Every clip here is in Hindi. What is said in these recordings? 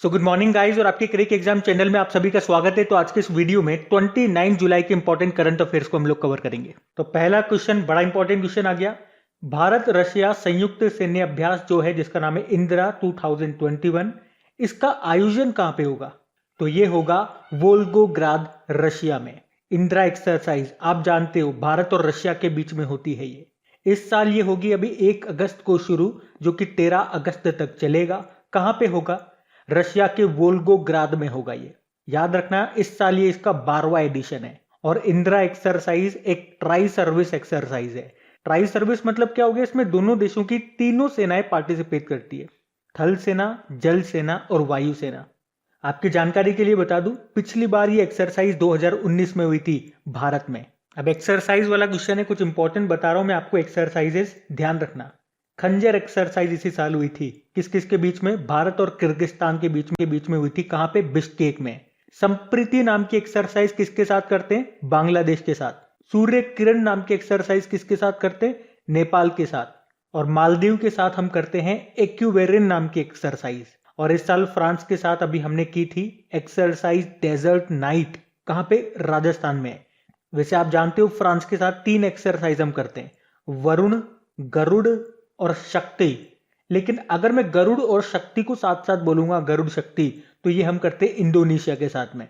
सो गुड मॉर्निंग गाइस और आपके क्रिक एग्जाम चैनल में आप सभी का स्वागत है। तो आज के इस वीडियो में 29 जुलाई के इंपॉर्टेंट करंट अफेयर्स को हम लोग कवर करेंगे। तो पहला क्वेश्चन बड़ा इंपॉर्टेंट क्वेश्चन आ गया। भारत रशिया संयुक्त सैन्य अभ्यास जो है जिसका नाम है इंदिरा 2021, इसका आयोजन कहां पे होगा? तो ये होगा वोल्गोग्राद रशिया में। इंदिरा एक्सरसाइज आप जानते हो भारत और रशिया के बीच में होती है ये। इस साल ये होगी अभी 1 अगस्त को शुरू, जो कि 13 अगस्त तक चलेगा। कहां पे होगा? रशिया के वोल्गोग्राद में होगा ये। याद रखना इस साल ये इसका 12वां एडिशन है। और इंदिरा एक्सरसाइज एक ट्राई सर्विस एक्सरसाइज है। ट्राई सर्विस मतलब क्या हो गया? इसमें दोनों देशों की तीनों सेनाएं पार्टिसिपेट करती है, थल सेना, जल सेना और वायु सेना। आपकी जानकारी के लिए बता दूं, पिछली बार ये एक्सरसाइज 2019 में हुई थी भारत में। अब एक्सरसाइज वाला क्वेश्चन है, कुछ इंपॉर्टेंट बता रहा हूं मैं आपको एक्सरसाइजेस, ध्यान रखना। खंजर एक्सरसाइज इसी साल हुई थी। किस किस के बीच में? भारत और किर्गिस्तान के बीच में हुई थी। कहां पे? बिश्केक में। संप्रीति नाम की एक्सरसाइज किसके साथ करते हैं? बांग्लादेश के साथ। सूर्य किरण नाम की एक्सरसाइज किसके साथ करते हैं? नेपाल के साथ। और मालदीव के साथ हम करते हैं एक्यूवेरिन नाम की एक्सरसाइज। और इस साल फ्रांस के साथ अभी हमने की थी एक्सरसाइज डेजर्ट नाइट। कहां पे? राजस्थान में। वैसे आप जानते हो फ्रांस के साथ 3 एक्सरसाइज हम करते हैं, वरुण, गरुड़ और शक्ति। लेकिन अगर मैं गरुड़ और शक्ति को साथ साथ बोलूंगा, गरुड़ शक्ति, तो ये हम करते हैं इंडोनेशिया के साथ में।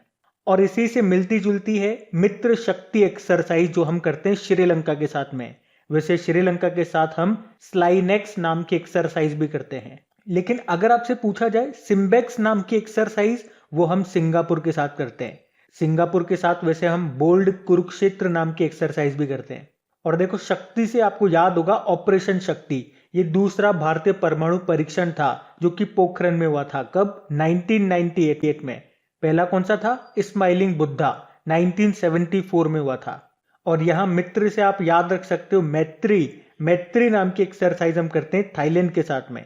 और इसी से मिलती जुलती है मित्र शक्ति एक्सरसाइज जो हम करते हैं श्रीलंका के साथ में। वैसे श्रीलंका के साथ हम स्लाइनेक्स नाम की एक्सरसाइज भी करते हैं। लेकिन अगर आपसे पूछा जाए सिम्बेक्स नाम की एक्सरसाइज, वो हम सिंगापुर के साथ करते हैं। सिंगापुर के साथ वैसे हम बोल्ड कुरुक्षेत्र नाम की एक्सरसाइज भी करते हैं। और देखो शक्ति से आपको याद होगा ऑपरेशन शक्ति, ये दूसरा भारतीय परमाणु परीक्षण था जो कि पोखरण में हुआ था। कब? 1998 में। पहला कौन सा था? स्माइलिंग बुद्धा, 1974 में हुआ था। और यहां मित्र से आप याद रख सकते हो मैत्री। मैत्री नाम की एक्सरसाइज हम करते हैं थाईलैंड के साथ में।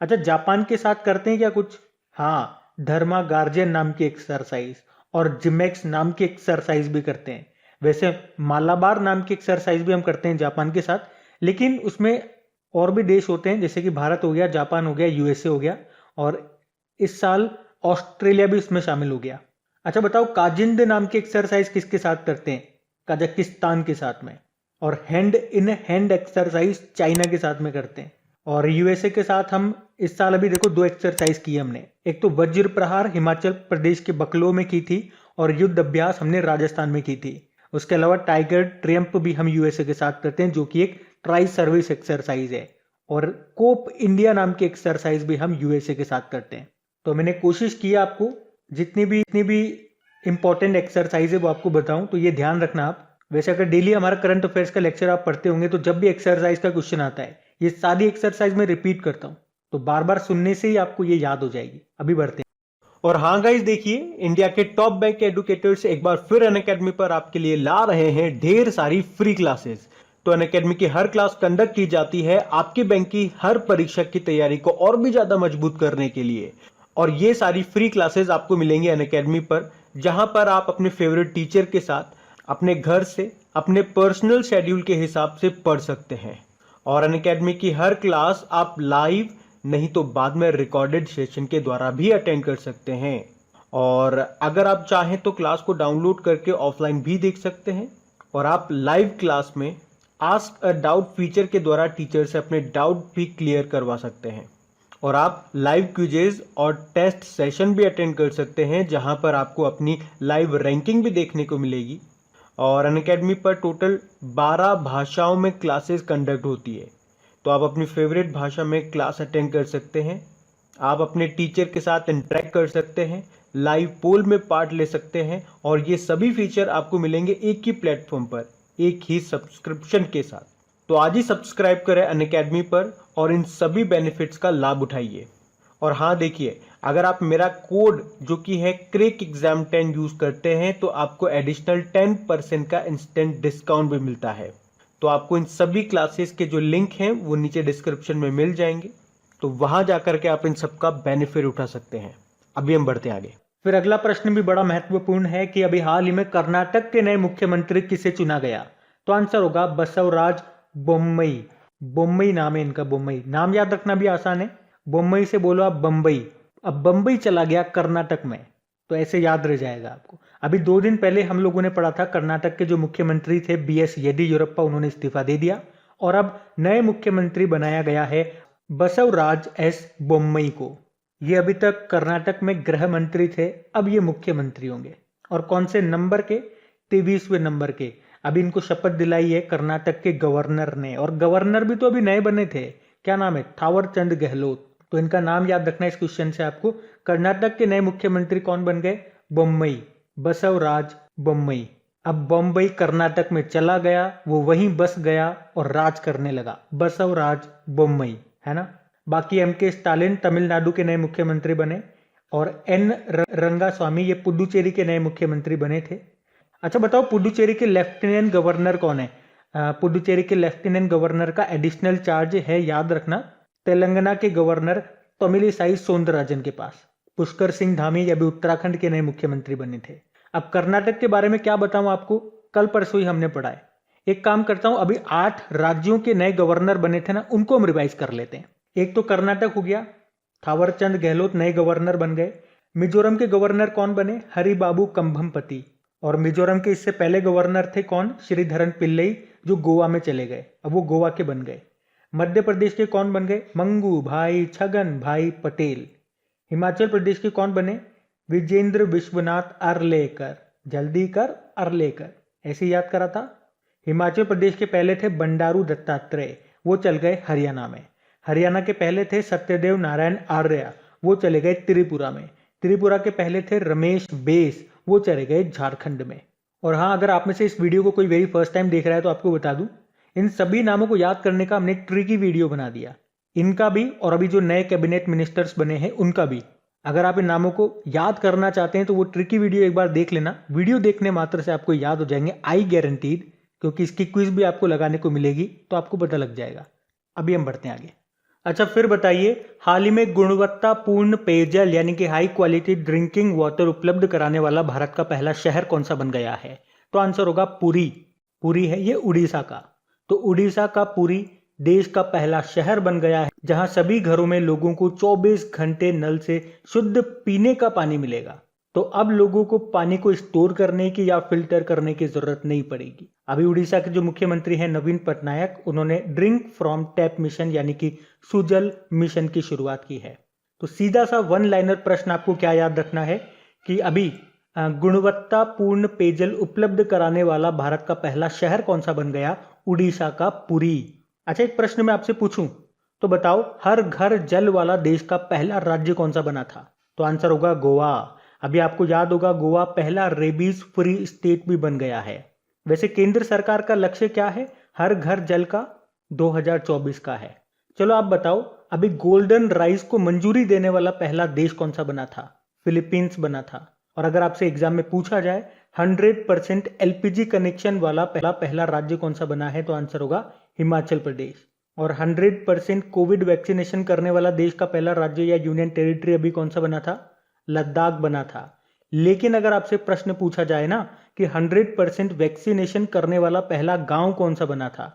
अच्छा, जापान के साथ करते हैं क्या कुछ? हाँ, धर्मा गार्जियन नाम की एक्सरसाइज और जिमेक्स नाम की एक्सरसाइज भी करते हैं। वैसे मालाबार नाम की एक्सरसाइज भी हम करते हैं जापान के साथ, लेकिन उसमें और भी देश होते हैं, जैसे कि भारत हो गया, जापान हो गया, यूएसए हो गया, और इस साल ऑस्ट्रेलिया भी इसमें शामिल हो गया। अच्छा बताओ, काजिंद नाम की एक्सरसाइज किसके साथ करते हैं? कजाकिस्तान के साथ में। और hand in hand exercise China के साथ में करते हैं। और यूएसए के साथ हम इस साल अभी देखो 2 एक्सरसाइज की हमने। एक तो वज्र प्रहार हिमाचल प्रदेश के बकलो में की थी, और युद्ध अभ्यास हमने राजस्थान में की थी। उसके अलावा टाइगर ट्रियम्फ भी हम यूएसए के साथ करते हैं, जो कि एक ट्राई सर्विस एक्सरसाइज है। और कोप इंडिया नाम की एक्सरसाइज भी हम यूएसए के साथ करते हैं। तो मैंने कोशिश की आपको जितनी भी इंपॉर्टेंट एक्सरसाइज है वो आपको बताऊं, तो ये ध्यान रखना आप। वैसे अगर डेली हमारा करंट अफेयर्स का लेक्चर आप पढ़ते होंगे तो जब भी एक्सरसाइज का क्वेश्चन आता है, ये सारी एक्सरसाइज में रिपीट करता हूं, तो बार बार सुनने से ही आपको ये याद हो जाएगी। अभी बढ़ते हैं। और हाँ गाइस, देखिए इंडिया के टॉप बैंक एडुकेटर्स एक बार फिर अनअकैडमी पर आपके लिए ला रहे हैं ढेर सारी फ्री क्लासेस। तो अनअकैडमी की हर क्लास कंडक्ट की जाती है आपके बैंक की हर परीक्षा की तैयारी को और भी ज्यादा मजबूत करने के लिए। और ये सारी फ्री क्लासेस आपको मिलेंगी अनअकैडमी पर, जहां पर आप अपने फेवरेट टीचर के साथ अपने घर से अपने पर्सनल शेड्यूल के हिसाब से पढ़ सकते हैं। और अनअकैडमी की हर क्लास आप लाइव नहीं तो बाद में रिकॉर्डेड सेशन के द्वारा भी अटेंड कर सकते हैं। और अगर आप चाहें तो क्लास को डाउनलोड करके ऑफलाइन भी देख सकते हैं। और आप लाइव क्लास में आस्क अ डाउट फीचर के द्वारा टीचर से अपने डाउट भी क्लियर करवा सकते हैं। और आप लाइव क्विजेज और टेस्ट सेशन भी अटेंड कर सकते हैं, जहां पर आपको अपनी लाइव रैंकिंग भी देखने को मिलेगी। और अनअकैडमी पर टोटल 12 भाषाओं में क्लासेस कंडक्ट होती है, तो आप अपनी फेवरेट भाषा में क्लास अटेंड कर सकते हैं। आप अपने टीचर के साथ इंटरेक्ट कर सकते हैं, लाइव पोल में पार्ट ले सकते हैं, और ये सभी फीचर आपको मिलेंगे एक ही प्लेटफॉर्म पर, एक ही सब्सक्रिप्शन के साथ। तो आज ही सब्सक्राइब करें अनअकैडमी पर और इन सभी बेनिफिट्स का लाभ उठाइए। और हाँ देखिए, अगर आप मेरा कोड जो कि है क्रिक एग्जाम 10 यूज करते हैं तो आपको एडिशनल 10% का इंस्टेंट डिस्काउंट भी मिलता है। तो आपको इन सभी क्लासेस के जो लिंक हैं वो नीचे डिस्क्रिप्शन में मिल जाएंगे, तो वहां जाकर के आप इन सबका बेनिफिट उठा सकते हैं। अभी हम बढ़ते हैं आगे। फिर अगला प्रश्न भी बड़ा महत्वपूर्ण है कि अभी हाल ही में कर्नाटक के नए मुख्यमंत्री किसे चुना गया? तो आंसर होगा बसवराज बोम्मई। बोम्मई नाम है इनका, बोम्मई नाम याद रखना भी आसान है। बोम्मई से बोलो आप बंबई। अब बंबई चला गया कर्नाटक में, तो ऐसे याद रह जाएगा आपको। अभी 2 दिन पहले हम लोगों ने पढ़ा था कर्नाटक के जो मुख्यमंत्री थे BS येदियुरप्पा, उन्होंने इस्तीफा दे दिया और अब नए मुख्यमंत्री बनाया गया है बसवराज एस बोम्मई को। ये अभी तक कर्नाटक में गृह मंत्री थे, अब ये मुख्यमंत्री होंगे। और कौन से नंबर के? 23वें नंबर के। अभी इनको शपथ दिलाई है कर्नाटक के गवर्नर ने, और गवर्नर भी तो अभी नए बने थे। क्या नाम है? थावरचंद गहलोत। तो इनका नाम याद रखना इस क्वेश्चन से आपको। कर्नाटक के नए मुख्यमंत्री कौन बन गए? बोम्मई, बसवराज बोम्मई। अब बॉम्बई कर्नाटक में चला गया, वो वहीं बस गया और राज करने लगा, बसवराज बोम्मई, है ना। बाकी MK स्टालिन तमिलनाडु के नए मुख्यमंत्री बने और N रंगास्वामी ये पुडुचेरी के नए मुख्यमंत्री बने थे। अच्छा बताओ, पुडुचेरी के लेफ्टिनेंट गवर्नर कौन है? पुडुचेरी के लेफ्टिनेंट गवर्नर का एडिशनल चार्ज है, याद रखना, तेलंगाना के गवर्नर तमिलिसाई सौंदरराजन के पास। पुष्कर सिंह धामी ये भी उत्तराखंड के नए मुख्यमंत्री बने थे। अब कर्नाटक के बारे में क्या बताऊं आपको, कल परसों ही हमने पढ़ा है। एक काम करता हूं, अभी 8 राज्यों के नए गवर्नर बने थे ना, उनको हम रिवाइज कर लेते हैं। एक तो कर्नाटक हो गया, थावरचंद गहलोत नए गवर्नर बन गए। मिजोरम के गवर्नर कौन बने? हरिबाबू कंभमपति। और मिजोरम के इससे पहले गवर्नर थे कौन? श्रीधरन पिल्लई, जो गोवा में चले गए, अब वो गोवा के बन गए। मध्य प्रदेश के कौन बन गए? मंगू भाई छगन भाई पटेल। हिमाचल प्रदेश के कौन बने? विजेंद्र विश्वनाथ अर्लेकर। जल्दी कर, अर्लेकर, ऐसे याद करा था। हिमाचल प्रदेश के पहले थे बंडारू दत्तात्रेय, वो चल गए हरियाणा में। हरियाणा के पहले थे सत्यदेव नारायण आर्य, वो चले गए त्रिपुरा में। त्रिपुरा के पहले थे रमेश बेस, वो चले गए झारखंड में। और हाँ, अगर आप में से इस वीडियो को कोई वेरी फर्स्ट टाइम देख रहा है तो आपको बता दूं, इन सभी नामों को याद करने का हमने एक ट्रिकी वीडियो बना दिया, इनका भी और अभी जो नए कैबिनेट मिनिस्टर्स बने हैं उनका भी। अगर आप इन नामों को याद करना चाहते हैं तो वो ट्रिकी वीडियो एक बार देख लेना। वीडियो देखने मात्र से आपको याद हो जाएंगे, आई गारंटीड, क्योंकि इसकी क्विज भी आपको लगाने को मिलेगी तो आपको पता लग जाएगा। अभी हम बढ़ते हैं आगे। अच्छा फिर बताइए, हाल ही में गुणवत्तापूर्ण पेयजल यानी कि हाई क्वालिटी ड्रिंकिंग वाटर उपलब्ध कराने वाला भारत का पहला शहर कौन सा बन गया है? तो आंसर होगा पुरी। पुरी है ये उड़ीसा का। तो उड़ीसा का पुरी देश का पहला शहर बन गया है जहां सभी घरों में लोगों को 24 घंटे नल से शुद्ध पीने का पानी मिलेगा। तो अब लोगों को पानी को स्टोर करने की या फिल्टर करने की जरूरत नहीं पड़ेगी। अभी उड़ीसा के जो मुख्यमंत्री हैं नवीन पटनायक, उन्होंने ड्रिंक फ्रॉम टैप मिशन यानी कि सुजल मिशन की शुरुआत की है। तो सीधा सा वन लाइनर प्रश्न आपको क्या याद रखना है कि अभी गुणवत्तापूर्ण पेयजल उपलब्ध कराने वाला भारत का पहला शहर कौन सा बन गया? उड़ीसा का पुरी। अच्छा एक प्रश्न मैं आपसे पूछूं तो बताओ, हर घर जल वाला देश का पहला राज्य कौन सा बना था? तो आंसर होगा गोवा। अभी आपको याद होगा गोवा पहला रेबीज फ्री स्टेट भी बन गया है। वैसे केंद्र सरकार का लक्ष्य क्या है हर घर जल का? 2024 का है। चलो आप बताओ, अभी गोल्डन राइस को मंजूरी देने वाला पहला देश कौन सा बना था? फिलीपींस बना था। और अगर आपसे एग्जाम में पूछा जाए 100% LPG कनेक्शन वाला पहला राज्य कौन सा बना है? तो आंसर होगा हिमाचल प्रदेश। और 100% कोविड वैक्सीनेशन करने वाला देश का पहला राज्य या यूनियन टेरिटरी अभी कौन सा बना था? लद्दाख बना था। लेकिन अगर आपसे प्रश्न पूछा जाए ना कि 100% वैक्सीनेशन करने वाला पहला गांव कौन सा बना था,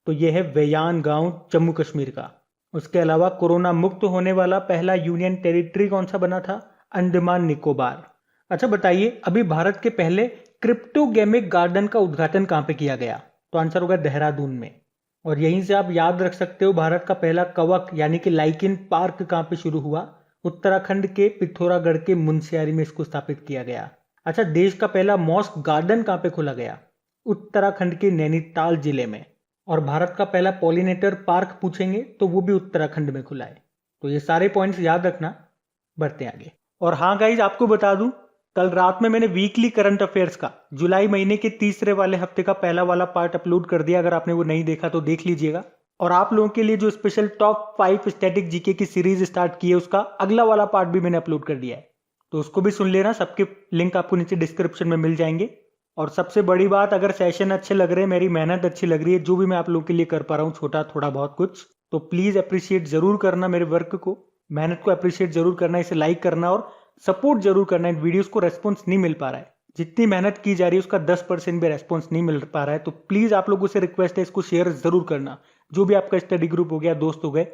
तो यह है वेयान गांव, जम्मू कश्मीर का। उसके अलावा कोरोना मुक्त होने वाला पहला यूनियन टेरिटरी कौन सा बना था? अंडमान निकोबार। अच्छा बताइए, अभी भारत के पहले क्रिप्टोगेमिक गार्डन का उद्घाटन कहां पे किया गया? तो आंसर होगा देहरादून में। और यहीं से आप याद रख सकते हो भारत का पहला कवक यानी कि लाइकिन पार्क कहां पे शुरू हुआ? उत्तराखंड के पिथौरागढ़ के मुनस्यारी में इसको स्थापित किया गया। अच्छा, देश का पहला मॉस्क गार्डन कहां पे खोला गया? उत्तराखंड के नैनीताल जिले में। और भारत का पहला पॉलिनेटर पार्क पूछेंगे तो वो भी उत्तराखंड में खुला है। तो ये सारे पॉइंट्स याद रखना। बढ़ते आगे। और हाँ गाइज, आपको बता दूं, कल रात में मैंने वीकली करंट अफेयर्स का जुलाई महीने के तीसरे वाले हफ्ते का पहला वाला पार्ट अपलोड कर दिया। अगर आपने वो नहीं देखा तो देख लीजिएगा। और आप लोगों के लिए जो स्पेशल टॉप 5 स्टैटिक जीके की सीरीज स्टार्ट की है, उसका अगला वाला पार्ट भी मैंने अपलोड कर दिया है, तो उसको भी सुन लेना। सबके लिंक आपको नीचे डिस्क्रिप्शन में मिल जाएंगे। और सबसे बड़ी बात, अगर सेशन अच्छे लग रहे हैं, मेरी मेहनत अच्छी लग रही है, जो भी मैं आप लोगों के लिए कर पा रहा हूँ छोटा थोड़ा बहुत कुछ, तो प्लीज अप्रिशिएट जरूर करना मेरे वर्क को, मेहनत को अप्रिशिएट जरूर करना, इसे लाइक करना और सपोर्ट जरूर करना। इन वीडियोस को रेस्पॉन्स नहीं मिल पा रहा है, जितनी मेहनत की जा रही है उसका 10% भी रेस्पॉन्स नहीं मिल पा रहा है। तो प्लीज आप लोगों से रिक्वेस्ट है, इसको शेयर जरूर करना। जो भी आपका स्टडी ग्रुप हो गया, दोस्त हो गए,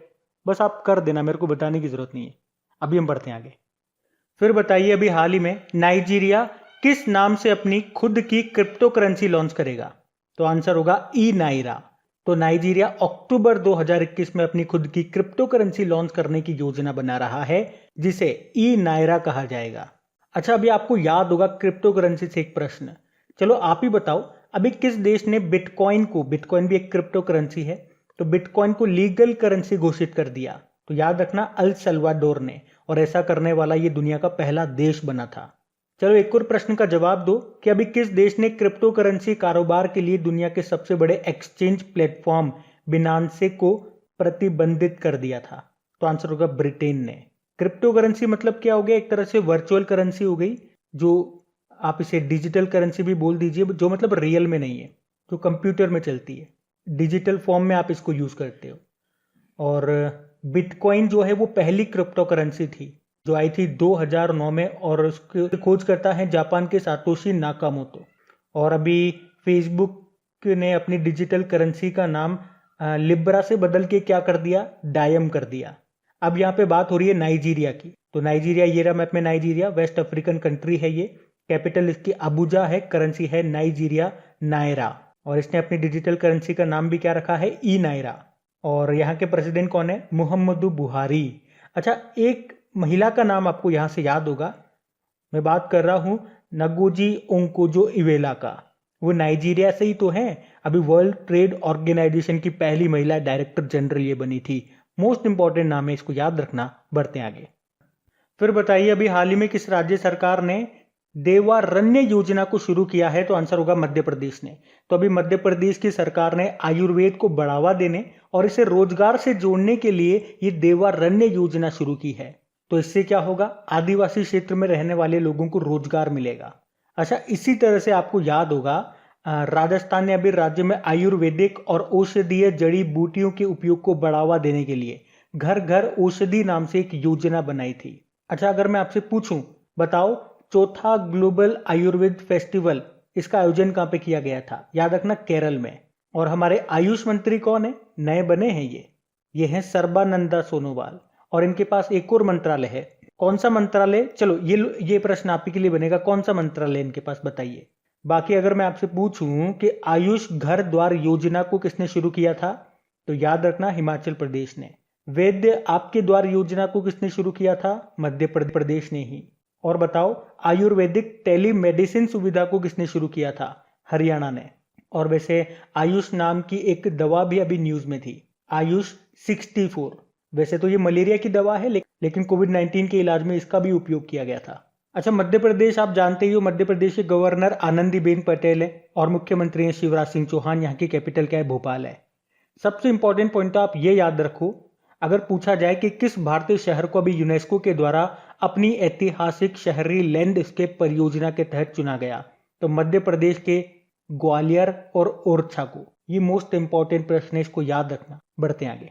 बस आप कर देना, मेरे को बताने की जरूरत नहीं है। अभी हम बढ़ते हैं आगे। फिर बताइए अभी हाल ही में नाइजीरिया किस नाम से अपनी खुद की क्रिप्टो करेंसी लॉन्च करेगा? तो आंसर होगा ई नाइरा। तो नाइजीरिया अक्टूबर 2021 में अपनी खुद की क्रिप्टो करेंसी लॉन्च करने की योजना बना रहा है, जिसे ई नाइरा कहा जाएगा। अच्छा, अभी आपको याद होगा क्रिप्टो करेंसी से एक प्रश्न, चलो आप ही बताओ, अभी किस देश ने बिटकॉइन को, बिटकॉइन भी एक क्रिप्टो करेंसी है, तो बिटकॉइन को लीगल करेंसी घोषित कर दिया? तो याद रखना अल सल्वाडोर ने, और ऐसा करने वाला ये दुनिया का पहला देश बना था। चलो एक और प्रश्न का जवाब दो कि अभी किस देश ने क्रिप्टो करेंसी कारोबार के लिए दुनिया के सबसे बड़े एक्सचेंज प्लेटफॉर्म बिनांसे को प्रतिबंधित कर दिया था? तो आंसर होगा ब्रिटेन ने। क्रिप्टो करेंसी मतलब क्या हो गया? एक तरह से वर्चुअल करेंसी हो गई, जो आप इसे डिजिटल करेंसी भी बोल दीजिए, जो मतलब रियल में नहीं है, जो कंप्यूटर में चलती है, डिजिटल फॉर्म में आप इसको यूज करते हो। और बिटकॉइन जो है वो पहली क्रिप्टो करेंसी थी जो आई थी 2009 में, और उसकी खोज करता है जापान के सातोशी नाकामोतो। और अभी फेसबुक ने अपनी डिजिटल करेंसी का नाम लिब्रा से बदल के क्या कर दिया? डायम कर दिया। अब यहाँ पे बात हो रही है नाइजीरिया की। तो नाइजीरिया, ये रहा मैप में नाइजीरिया, वेस्ट अफ्रीकन कंट्री है ये, कैपिटल इसकी अबुजा है, करेंसी है नाइजीरिया नायरा, और इसने अपनी डिजिटल करेंसी का नाम भी क्या रखा है? ई नायरा। और यहाँ के प्रेसिडेंट कौन है? मुहम्मदू बुहारी। अच्छा, एक महिला का नाम आपको यहाँ से याद होगा, मैं बात कर रहा हूँ नगोजी ओंकोजो इवेला का। वो नाइजीरिया से ही तो है, अभी वर्ल्ड ट्रेड ऑर्गेनाइजेशन की पहली महिला डायरेक्टर जनरल ये बनी थी। मोस्ट इंपॉर्टेंट नाम है, इसको याद रखना। बढ़ते आगे। फिर बताइए अभी हाल ही में किस राज्य सरकार ने देवारण्य योजना को शुरू किया है? तो आंसर होगा मध्य प्रदेश ने। तो अभी मध्य प्रदेश की सरकार ने आयुर्वेद को बढ़ावा देने और इसे रोजगार से जोड़ने के लिए ये देवारण्य योजना शुरू की है। तो इससे क्या होगा? आदिवासी क्षेत्र में रहने वाले लोगों को रोजगार मिलेगा। अच्छा, इसी तरह से आपको याद होगा राजस्थान ने अभी राज्य में आयुर्वेदिक और औषधीय जड़ी बूटियों के उपयोग को बढ़ावा देने के लिए घर घर औषधि नाम से एक योजना बनाई थी। अच्छा, अगर मैं आपसे पूछूं, बताओ चौथा ग्लोबल आयुर्वेद फेस्टिवल, इसका आयोजन कहां पे किया गया था? याद रखना केरल में। और हमारे आयुष मंत्री कौन है? नए बने हैं ये हैं सर्बानंदा सोनोवाल। और इनके पास एक और मंत्रालय है। कौन सा मंत्रालय? चलो ये प्रश्न आप ही के लिए बनेगा, कौन सा मंत्रालय इनके पास, बताइए। बाकी अगर मैं आपसे पूछूं कि आयुष घर द्वार योजना को किसने शुरू किया था, तो याद रखना हिमाचल प्रदेश ने। वैद्य आपके द्वार योजना को किसने शुरू किया था? मध्य प्रदेश ने ही। और बताओ आयुर्वेदिक टेलीमेडिसिन सुविधा को किसने शुरू किया था? हरियाणा ने। और वैसे आयुष नाम की एक दवा भी अभी न्यूज में थी, आयुष 64। वैसे तो ये मलेरिया की दवा है, लेकिन कोविड-19 के इलाज में इसका भी उपयोग किया गया था। अच्छा, मध्य प्रदेश आप जानते ही हो, मध्य प्रदेश के गवर्नर आनंदीबेन पटेल है और मुख्यमंत्री हैं शिवराज सिंह चौहान। यहाँ की कैपिटल क्या है? भोपाल है। सबसे इंपॉर्टेंट पॉइंट तो आप ये याद रखो, अगर पूछा जाए कि किस भारतीय शहर को अभी यूनेस्को के द्वारा अपनी ऐतिहासिक शहरी लैंडस्केप परियोजना के तहत चुना गया, तो मध्य प्रदेश के ग्वालियर और ओरछा को। ये मोस्ट इंपॉर्टेंट प्रश्न है, इसको याद रखना। बढ़ते आगे।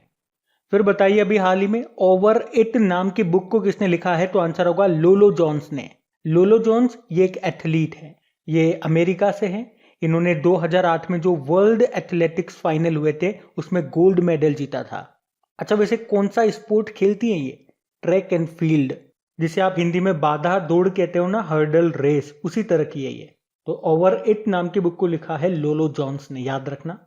फिर बताइए अभी हाल ही में ओवर इट नाम की बुक को किसने लिखा है? तो आंसर होगा लोलो जोन्स ने। लोलो जोन्स ये एक एथलीट है, ये अमेरिका से है। इन्होंने 2008 में जो वर्ल्ड एथलेटिक्स फाइनल हुए थे उसमें गोल्ड मेडल जीता था। अच्छा, वैसे कौन सा स्पोर्ट खेलती हैं ये? ट्रैक एंड फील्ड, जिसे आप हिंदी में बाधा दौड़ कहते हो ना, हर्डल रेस, उसी तरह की है ये। तो ओवर इट नाम की बुक को लिखा है लोलो जोन्स ने, याद रखना।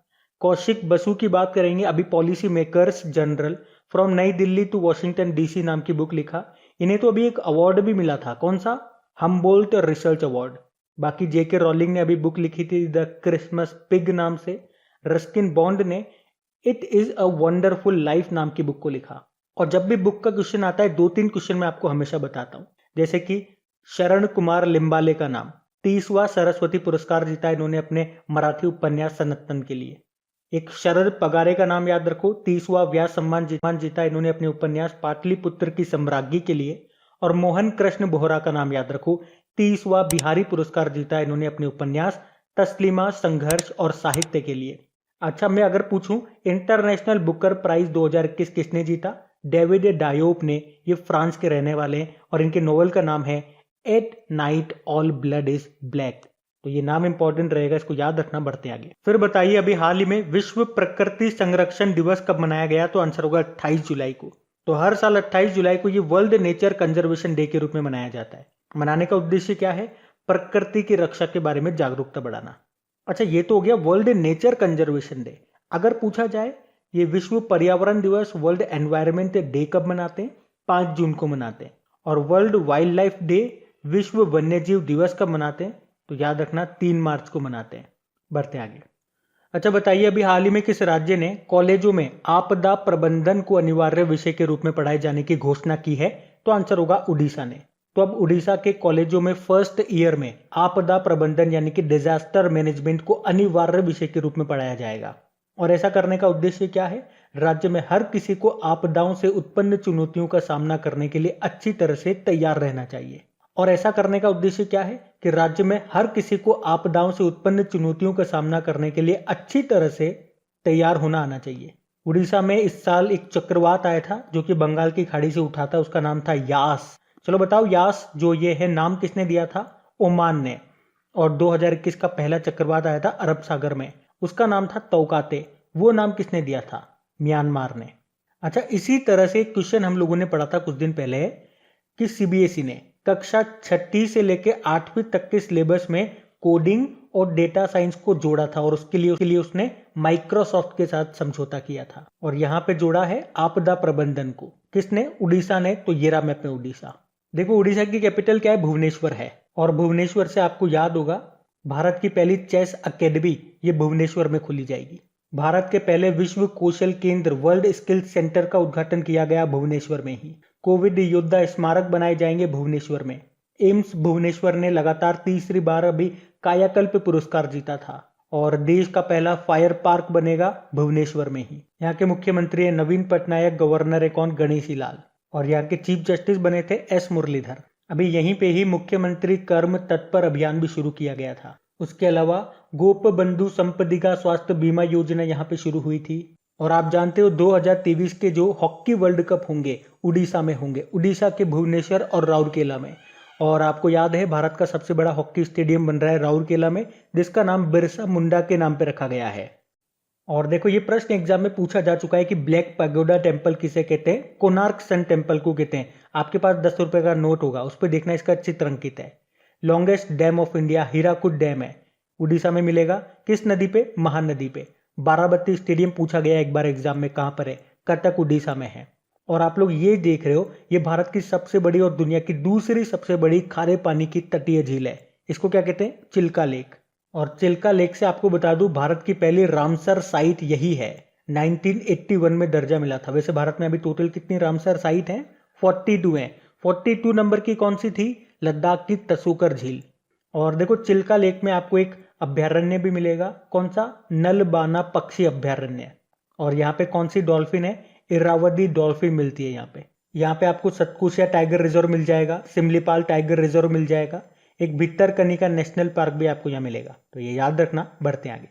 कौशिक बसु की बात करेंगे, अभी पॉलिसी मेकर्स जनरल फ्रॉम नई दिल्ली टू वॉशिंगटन डीसी नाम की बुक लिखा। इन्हें तो अभी एक अवार्ड भी मिला था, कौन सा? Humboldt research award. बाकी जेके रॉलिंग ने अभी बुक लिखी थी द क्रिसमस पिग नाम से। रस्किन बॉन्ड ने it is a wonderful life नाम की बुक को लिखा। और जब भी बुक का क्वेश्चन आता है, 2-3 क्वेश्चन मैं आपको हमेशा बताता हूं, जैसे कि शरण कुमार लिम्बाले का नाम, 30वां सरस्वती पुरस्कार जीता इन्होंने अपने मराठी उपन्यास सनतन के लिए। एक शरद पगारे का नाम याद रखो, 30वां व्यास सम्मान जीता इन्होंने अपने उपन्यास पाटलिपुत्र की सम्राज्ञी के लिए। और मोहन कृष्ण बोहरा का नाम याद रखो, 30वां बिहारी पुरस्कार जीता इन्होंने अपने उपन्यास तस्लीमा संघर्ष और साहित्य के लिए। अच्छा, मैं अगर पूछूं इंटरनेशनल बुकर प्राइज 2021 किसने जीता? डेविड डायोप ने। ये फ्रांस के रहने वाले हैं और इनके नोवेल का नाम है at night all blood is black. तो ये नाम इंपॉर्टेंट रहेगा, इसको याद रखना। बढ़ते आगे। फिर बताइए अभी हाल ही में विश्व प्रकृति संरक्षण दिवस कब मनाया गया? तो आंसर होगा 28 जुलाई को। तो हर साल 28 जुलाई को ये वर्ल्ड नेचर कंजर्वेशन डे के रूप में मनाया जाता है। मनाने का उद्देश्य क्या है? प्रकृति की रक्षा के बारे में जागरूकता बढ़ाना। अच्छा, ये तो हो गया वर्ल्ड नेचर कंजर्वेशन डे। अगर पूछा जाए ये विश्व पर्यावरण दिवस, वर्ल्ड एनवायरनमेंट डे कब मनाते हैं? 5 जून को मनाते हैं। और वर्ल्ड वाइल्ड लाइफ डे, विश्व वन्यजीव दिवस कब मनाते हैं? तो याद रखना 3 मार्च को मनाते हैं। बढ़ते आगे। अच्छा बताइए, अभी हाल ही में किस राज्य ने कॉलेजों में आपदा प्रबंधन को अनिवार्य विषय के रूप में पढ़ाए जाने की घोषणा की है? तो आंसर होगा उड़ीसा ने। तो अब उड़ीसा के कॉलेजों में फर्स्ट ईयर में आपदा प्रबंधन यानी कि डिजास्टर मैनेजमेंट को अनिवार्य विषय के रूप में पढ़ाया जाएगा। और ऐसा करने का उद्देश्य क्या है? राज्य में हर किसी को आपदाओं से उत्पन्न चुनौतियों का सामना करने के लिए अच्छी तरह से तैयार रहना चाहिए। और ऐसा करने का उद्देश्य क्या है कि राज्य में हर किसी को आपदाओं से उत्पन्न चुनौतियों का सामना करने के लिए अच्छी तरह से तैयार होना आना चाहिए। उड़ीसा में इस साल एक चक्रवात आया था जो कि बंगाल की खाड़ी से उठा था, उसका नाम था यास। चलो बताओ, यास जो ये है नाम किसने दिया था? ओमान ने। और 2021 का पहला चक्रवात आया था अरब सागर में, उसका नाम था तौकाते। वो नाम किसने दिया था? म्यांमार ने। अच्छा, इसी तरह से एक क्वेश्चन हम लोगों ने पढ़ा था कुछ दिन पहले कि सीबीएसई ने कक्षा 6 से लेकर 8वीं तक के सिलेबस में कोडिंग और डेटा साइंस को जोड़ा था और उसके लिए उसने माइक्रोसॉफ्ट के साथ समझौता किया था। और यहाँ पे जोड़ा है आपदा प्रबंधन को। किसने? उड़ीसा ने। तो ये रहा मैप में उड़ीसा। देखो, उड़ीसा की कैपिटल क्या है? भुवनेश्वर है। और भुवनेश्वर से आपको याद होगा भारत की पहली चेस अकेडमी ये भुवनेश्वर में खोली जाएगी। भारत के पहले विश्व कौशल केंद्र वर्ल्ड स्किल्स सेंटर का उद्घाटन किया गया भुवनेश्वर में ही। कोविड योद्धा स्मारक बनाए जाएंगे भुवनेश्वर में। एम्स भुवनेश्वर ने लगातार तीसरी बार अभी कायाकल्प पुरस्कार जीता था। और देश का पहला फायर पार्क बनेगा भुवनेश्वर में ही। यहाँ के मुख्यमंत्री है नवीन पटनायक, गवर्नर है कौन? गणेशी लाल। और यहाँ के चीफ जस्टिस बने थे एस मुरलीधर। अभी यहीं पे ही मुख्यमंत्री कर्म तत्पर अभियान भी शुरू किया गया था। उसके अलावा गोप बंधु संपदिका स्वास्थ्य बीमा योजना यहाँ पे शुरू हुई थी। और आप जानते हो 2023 के जो हॉकी वर्ल्ड कप होंगे उड़ीसा में होंगे, उड़ीसा के भुवनेश्वर और राउरकेला में। और आपको याद है भारत का सबसे बड़ा हॉकी स्टेडियम बन रहा है राउरकेला में, जिसका नाम बिरसा मुंडा के नाम पे रखा गया है। और देखो, ये प्रश्न एग्जाम में पूछा जा चुका है कि ब्लैक पैगोडा टेम्पल किसे कहते हैं? कोणार्क सन टेम्पल को कहते हैं। आपके पास 10 रुपए का नोट होगा, उस पर देखना इसका चित्र अंकित है। Longest dam of India Hirakud dam है, उड़ीसा में मिलेगा। किस नदी पे? महानदी पे। बाराबती स्टेडियम पूछा गया एक बार एग्जाम में, कहां पर है? कटक उड़ीसा में है। और आप लोग ये देख रहे हो, ये भारत की सबसे बड़ी और दुनिया की दूसरी सबसे बड़ी खारे पानी की तटीय झील है। इसको क्या कहते हैं? चिल्का लेक। और चिल्का लेक से आपको बता दूं भारत की पहली रामसर साइट यही है। 1981 में दर्जा मिला था। वैसे भारत में अभी टोटल कितनी रामसर साइट हैं? 42 हैं। 42 नंबर की कौन सी थी? लद्दाख की तसोकर झील। और देखो, चिल्का लेक में आपको एक अभ्यारण्य भी मिलेगा। कौन सा? नलबाना पक्षी अभ्यारण्य। और यहाँ पे कौन सी डॉल्फिन है? इरावदी डॉल्फिन मिलती है यहाँ पे। यहाँ पे आपको सतकुशिया टाइगर रिजर्व मिल जाएगा, सिमलीपाल टाइगर रिजर्व मिल जाएगा, एक भितरकनिका नेशनल पार्क भी आपको यहाँ मिलेगा। तो ये याद रखना। बढ़ते आगे।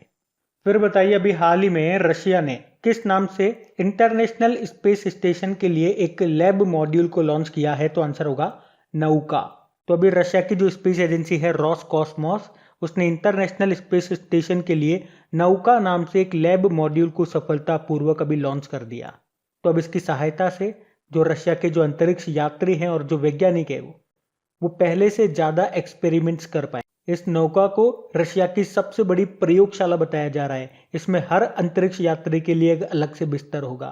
फिर बताइए, अभी हाल ही में रशिया ने किस नाम से इंटरनेशनल स्पेस स्टेशन के लिए एक लैब मॉड्यूल को लॉन्च किया है? तो आंसर होगा नौका। तो अभी रशिया की जो स्पेस एजेंसी है रॉसकॉस्मोस, उसने इंटरनेशनल स्पेस स्टेशन के लिए नौका नाम से एक लैब मॉड्यूल को सफलतापूर्वक अभी लॉन्च कर दिया। तो अब इसकी सहायता से जो रशिया के जो अंतरिक्ष यात्री हैं और जो वैज्ञानिक है वो पहले से ज्यादा एक्सपेरिमेंट्स कर पाए। इस नौका को रशिया की सबसे बड़ी प्रयोगशाला बताया जा रहा है। इसमें हर अंतरिक्ष यात्री के लिए एक अलग से बिस्तर होगा।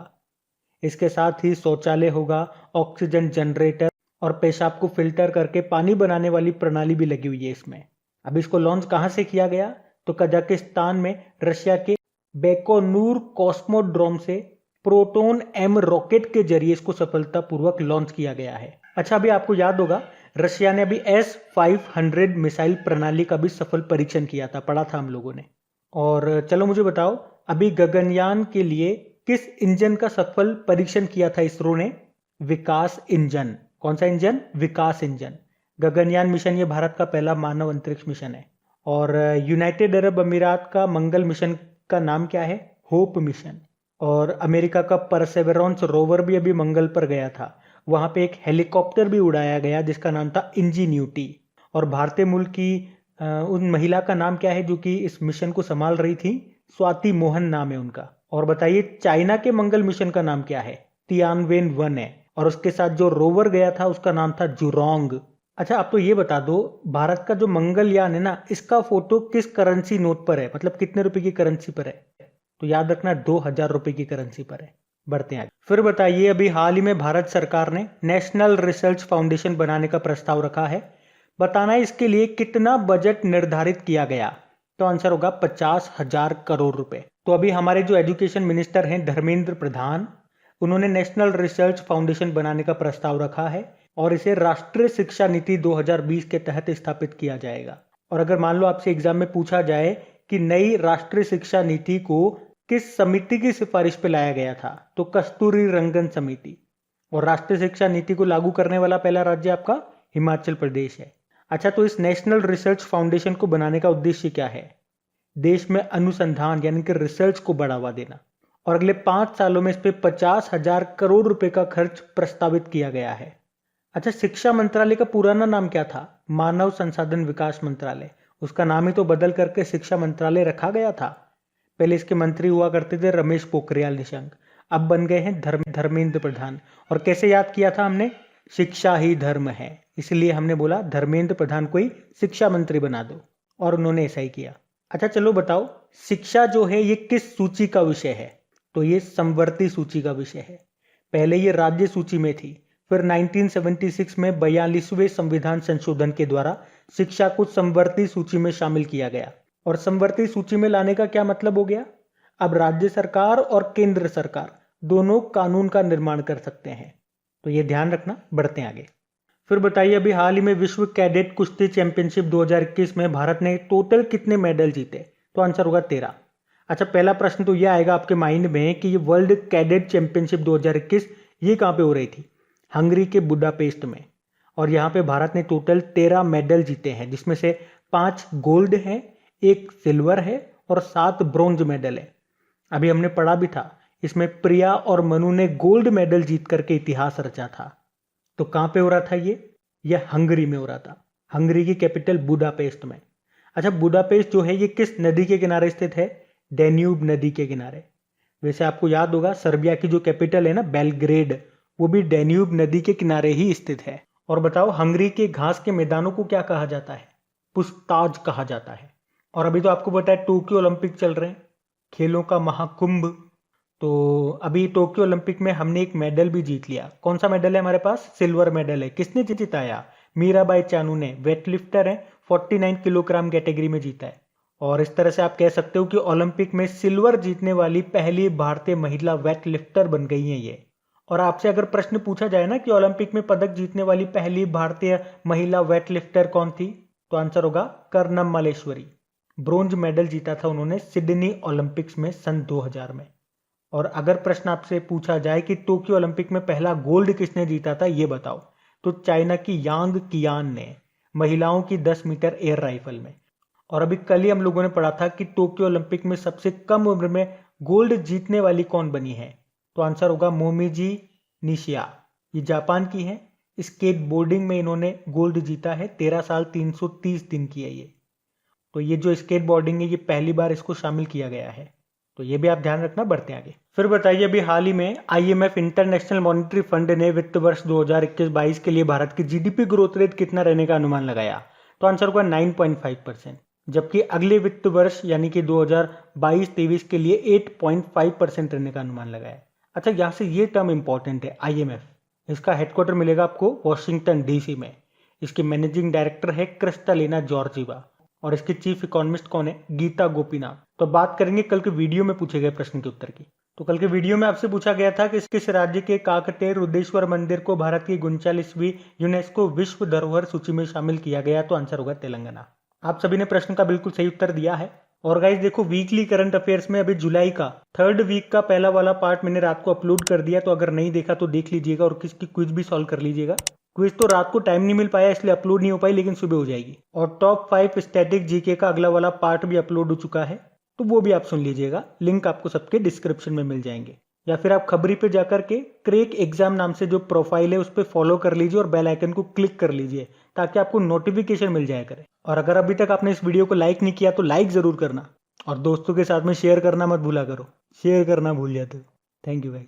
इसके साथ ही शौचालय होगा, ऑक्सीजन जनरेटर और पेशाब को फिल्टर करके पानी बनाने वाली प्रणाली भी लगी हुई है इसमें। अब इसको लॉन्च कहां से किया गया? तो कजाकिस्तान में रशिया के बैकोनूर कॉस्मोड्रोम से प्रोटोन एम रॉकेट के जरिए इसको सफलतापूर्वक लॉन्च किया गया है। अच्छा, अभी आपको याद होगा रशिया ने अभी S-500 मिसाइल प्रणाली का भी सफल परीक्षण किया था, पढ़ा था हम लोगों ने। और चलो मुझे बताओ, अभी गगनयान के लिए किस इंजन का सफल परीक्षण किया था इसरो ने? विकास इंजन। कौन सा इंजन? विकास इंजन। गगनयान मिशन ये भारत का पहला मानव अंतरिक्ष मिशन है। और यूनाइटेड अरब अमीरात का मंगल मिशन का नाम क्या है? Hope mission. और अमेरिका का परसेवरेंस रोवर भी अभी मंगल पर गया था। वहां पे एक हेलीकॉप्टर भी उड़ाया गया जिसका नाम था इंजीन्यूटी। और भारतीय मूल की उन महिला का नाम क्या है जो कि इस मिशन को संभाल रही थी? स्वाति मोहन नाम है उनका। और बताइए, चाइना के मंगल मिशन का नाम क्या है? तियानवेन-1 है और उसके साथ जो रोवर गया था उसका नाम था जुरोंग। अच्छा, आप तो ये बता दो, भारत का जो मंगलयान है ना, इसका फोटो किस करेंसी नोट पर है, मतलब कितने रुपए की करेंसी पर है? तो याद रखना 2000 रुपए की करेंसी पर है। बढ़ते हैं आगे। फिर बताइए, अभी हाल ही में भारत सरकार ने नेशनल रिसर्च फाउंडेशन बनाने का प्रस्ताव रखा है। बताना है इसके लिए कितना बजट निर्धारित किया गया। तो आंसर होगा 50,000 करोड़ रुपए। तो अभी हमारे जो एजुकेशन मिनिस्टर हैं धर्मेंद्र प्रधान, उन्होंने नेशनल रिसर्च फाउंडेशन बनाने का प्रस्ताव रखा है और इसे राष्ट्रीय शिक्षा नीति 2020 के तहत स्थापित किया जाएगा। और अगर मान लो आपसे एग्जाम में पूछा जाए कि नई राष्ट्रीय शिक्षा नीति को किस समिति की सिफारिश पे लाया गया था, तो कस्तूरी रंगन समिति। और राष्ट्रीय शिक्षा नीति को लागू करने वाला पहला राज्य आपका हिमाचल प्रदेश है। अच्छा, तो इस नेशनल रिसर्च फाउंडेशन को बनाने का उद्देश्य क्या है? देश में अनुसंधान यानी कि रिसर्च को बढ़ावा देना। और अगले 5 सालों में इस पे 50,000 करोड़ रुपए का खर्च प्रस्तावित किया गया है। अच्छा, शिक्षा मंत्रालय का पुराना नाम क्या था? मानव संसाधन विकास मंत्रालय। उसका नाम ही तो बदल करके शिक्षा मंत्रालय रखा गया था। पहले इसके मंत्री हुआ करते थे रमेश पोखरियाल निशंक, अब बन गए हैं धर्मेंद्र प्रधान। और कैसे याद किया था हमने? शिक्षा ही धर्म है, इसलिए हमने बोला धर्मेंद्र प्रधान को ही शिक्षा मंत्री बना दो, और उन्होंने ऐसा ही किया। अच्छा चलो बताओ, शिक्षा जो है ये किस सूची का विषय है? तो ये समवर्ती सूची का विषय है। पहले ये राज्य सूची में थी, फिर 1976 में 42वें संविधान संशोधन के द्वारा शिक्षा को समवर्ती सूची में शामिल किया गया। और समवर्ती सूची में लाने का क्या मतलब हो गया? अब राज्य सरकार और केंद्र सरकार दोनों कानून का निर्माण कर सकते हैं, तो ये ध्यान रखना। बढ़ते हैं आगे। फिर बताइए, अभी हाल ही में विश्व कैडेट कुश्ती चैंपियनशिप 2021 में भारत ने टोटल कितने मेडल जीते? तो आंसर होगा 13। अच्छा, पहला प्रश्न तो यह आएगा आपके माइंड में कि ये वर्ल्ड कैडेट चैंपियनशिप 2021 ये कहाँ पे हो रही थी? हंगरी के बुडापेस्ट में। और यहाँ पे भारत ने टोटल 13 मेडल जीते हैं, जिसमें से 5 गोल्ड हैं, 1 सिल्वर है और 7 ब्रोंज मेडल है। अभी हमने पढ़ा भी था, इसमें प्रिया और मनु ने गोल्ड मेडल जीत करके इतिहास रचा था। तो कहाँ पे हो रहा था ये हंगरी में हो रहा था, हंगरी की कैपिटल बुडापेस्ट में। अच्छा, बुडापेस्ट जो है ये किस नदी के किनारे स्थित है? डैन्यूब नदी के किनारे। वैसे आपको याद होगा सर्बिया की जो कैपिटल है ना बेलग्रेड, वो भी डैन्यूब नदी के किनारे ही स्थित है। और बताओ, हंगरी के घास के मैदानों को क्या कहा जाता है? पुस्ताज कहा जाता है। और अभी तो आपको पता है टोक्यो ओलंपिक चल रहे हैं, खेलों का महाकुंभ। तो अभी टोक्यो ओलंपिक में हमने एक मेडल भी जीत लिया। कौन सा मेडल है हमारे पास? सिल्वर मेडल है। किसने जिताया? मीराबाई चानू ने, वेटलिफ्टर है, 49 किलोग्राम कैटेगरी में जीता है। और इस तरह से आप कह सकते हो कि ओलंपिक में सिल्वर जीतने वाली पहली भारतीय महिला वेटलिफ्टर बन गई हैं ये। और आपसे अगर प्रश्न पूछा जाए ना कि ओलंपिक में पदक जीतने वाली पहली भारतीय महिला वेटलिफ्टर कौन थी, तो आंसर होगा कर्णम मल्लेश्वरी। ब्रोंज मेडल जीता था उन्होंने सिडनी ओलंपिक्स में सन 2000 में। और अगर प्रश्न आपसे पूछा जाए कि टोक्यो ओलंपिक में पहला गोल्ड किसने जीता था, ये बताओ, तो चाइना की यांग कियान ने, महिलाओं की 10 मीटर एयर राइफल में। और अभी कल ही हम लोगों ने पढ़ा था कि टोक्यो ओलंपिक में सबसे कम उम्र में गोल्ड जीतने वाली कौन बनी है, तो आंसर होगा मोमिजी निशिया। ये जापान की है। स्केट बोर्डिंग में इन्होंने गोल्ड जीता है, 13 साल 330 दिन की है ये। तो ये जो स्केट बोर्डिंग है ये पहली बार इसको शामिल किया गया है, तो ये भी आप ध्यान रखना। बढ़ते आगे। फिर बताइए, अभी हाल ही में IMF इंटरनेशनल मॉनिटरी फंड ने वित्त वर्ष 2021-22 के लिए भारत की GDP ग्रोथ रेट कितना रहने का अनुमान लगाया, तो आंसर होगा 9.5%। जबकि अगले वित्त वर्ष यानी कि 2022-23 के लिए 8.5% रहने का अनुमान लगाया। अच्छा, यहाँ से ये टर्म इंपॉर्टेंट है, IMF। इसका हेडक्वार्टर मिलेगा आपको वॉशिंगटन DC में। इसकी मैनेजिंग डायरेक्टर है क्रिस्टालिना जॉर्जीवा और इसके चीफ इकोनॉमिस्ट कौन है? गीता गोपीनाथ। तो बात करेंगे कल के वीडियो में पूछे गए प्रश्न के उत्तर की। तो कल के वीडियो में आपसे पूछा गया था कि किस राज्य के काकतीय रुद्रेश्वर मंदिर को भारत की 39वीं यूनेस्को विश्व धरोहर सूची में शामिल किया गया, तो आंसर होगा तेलंगाना। आप सभी ने प्रश्न का बिल्कुल सही उत्तर दिया है। और गाइस देखो, वीकली करंट अफेयर्स में अभी जुलाई का 3rd वीक का पहला वाला पार्ट मैंने रात को अपलोड कर दिया, तो अगर नहीं देखा तो देख लीजिएगा और किसकी क्विज भी सॉल्व कर लीजिएगा। क्विज तो रात को टाइम नहीं मिल पाया इसलिए अपलोड नहीं हो पाई, लेकिन सुबह हो जाएगी। और टॉप 5 स्टैटिक जीके का अगला वाला पार्ट भी अपलोड हो चुका है, तो वो भी आप सुन लीजिएगा। लिंक आपको सबके डिस्क्रिप्शन में मिल जाएंगे, या फिर आप खबरी पे जाकर के क्रैक एग्जाम नाम से जो प्रोफाइल है उस पर फॉलो कर लीजिए और बेल आइकन को क्लिक कर लीजिए ताकि आपको नोटिफिकेशन मिल जाया करे। और अगर अभी तक आपने इस वीडियो को लाइक नहीं किया तो लाइक जरूर करना और दोस्तों के साथ में शेयर करना मत भूला करो, शेयर करना भूल जाते हो। Thank you guys.